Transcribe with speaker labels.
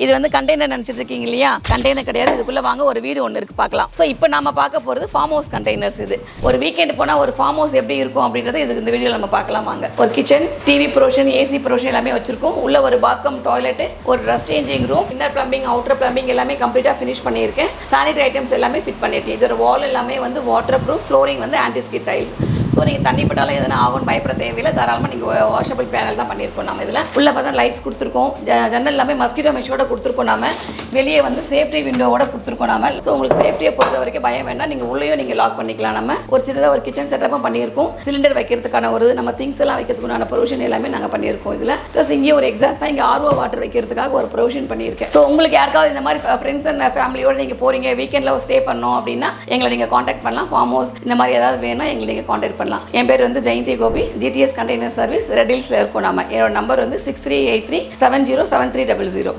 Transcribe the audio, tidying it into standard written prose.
Speaker 1: இது வந்து கண்டெய்னர் நினைச்சிட்டு இருக்கீங்க இல்லையா? கண்டெய்னர் கிடையாது, இதுக்குள்ள வாங்க ஒரு வீடு ஒன்று இருக்கு பார்க்கலாம். ஸோ இப்போ நாம பார்க்க போகிறது ஃபார்ம் ஹவுஸ் கண்டெய்னர்ஸ். இது ஒரு வீக்கெண்ட் போனால் ஒரு ஃபார்ம் ஹவுஸ் எப்படி இருக்கும் அப்படின்றத இது இந்த வீடியோவில் நம்ம பார்க்கலாம் வாங்க. ஒரு kitchen, TV provision, AC provision எல்லாமே வச்சிருக்கோம். உள்ள ஒரு பாத்ரூம், டாய்லெட், ஒரு dress changing room, inner plumbing, outer plumbing எல்லாமே கம்ப்ளீட்டாக ஃபினிஷ் பண்ணியிருக்கேன். சானிடரி ஐட்டம்ஸ் எல்லாமே ஃபிட் பண்ணியிருக்கேன். இதோட வால் எல்லாமே வந்து வாட்டர் ப்ரூஃப், ஃப்ளோரிங் வந்து ஆன்டி ஸ்கிட் டைல்ஸ். ஸோ நீங்கள் தண்ணி பட்டாலும் எதனா ஆகும்னு பயப்பட தேவையில்லை. தாராளமாக நீங்கள் வாஷபிள் பேனல் தான் பண்ணியிருக்கோம். நம்ம இதில் உள்ள பார்த்தா லைட்ஸ் கொடுத்துருக்கோம். ஜன்னல் எல்லாமே மஸ்கிட்டோ மெஷோட கொடுத்துருக்கோம். நாம வெளியே வந்து சேஃப்டி விண்டோவோட கொடுத்துருக்கோம். நாம ஸோ உங்களுக்கு சேஃப்டியை பொறுத்த வரைக்கும் பயம் வேண்டாம். நீங்கள் உள்ளேயும் நீங்கள் லாக் பண்ணிக்கலாம். நம்ம ஒரு சின்னதாக ஒரு கிச்சன் செட்டப்பும் பண்ணியிருக்கோம். சிலிண்டர் வைக்கிறதுக்கான ஒரு நம்ம திங்ஸ் எல்லாம் வைக்கிறதுக்கான ப்ரொவிஷன் எல்லாமே நாங்கள் பண்ணியிருக்கோம். இதில் ப்ளஸ் இங்கே ஒரு எக்ஸாஸ்டாக இங்கே ஆர்ஓ வாட்டர் வைக்கிறதுக்காக ஒரு ப்ரொவிஷன் பண்ணியிருக்கேன். ஸோ உங்களுக்கு யாருக்காவது இந்த மாதிரி ஃப்ரெண்ட்ஸ் அண்ட் ஃபேமிலியோடு நீங்கள் போகிறீங்க, வீக்கெண்டில் ஸ்டே பண்ணோம் அப்படின்னா எங்களை நீங்கள் காண்டாக்ட் பண்ணலாம். ஃபார்ம் ஹவுஸ் இந்த மாதிரி ஏதாவது வேணும்னா எங்களை நீங்கள் காண்டாக்ட் பண்ணலாம். என் பேர் வந்து Jayanthi Gopi, GTS container service, red ஹில்ஸ்ல இருக்கோம். நாம என்னோட நம்பர் வந்து 6383707300.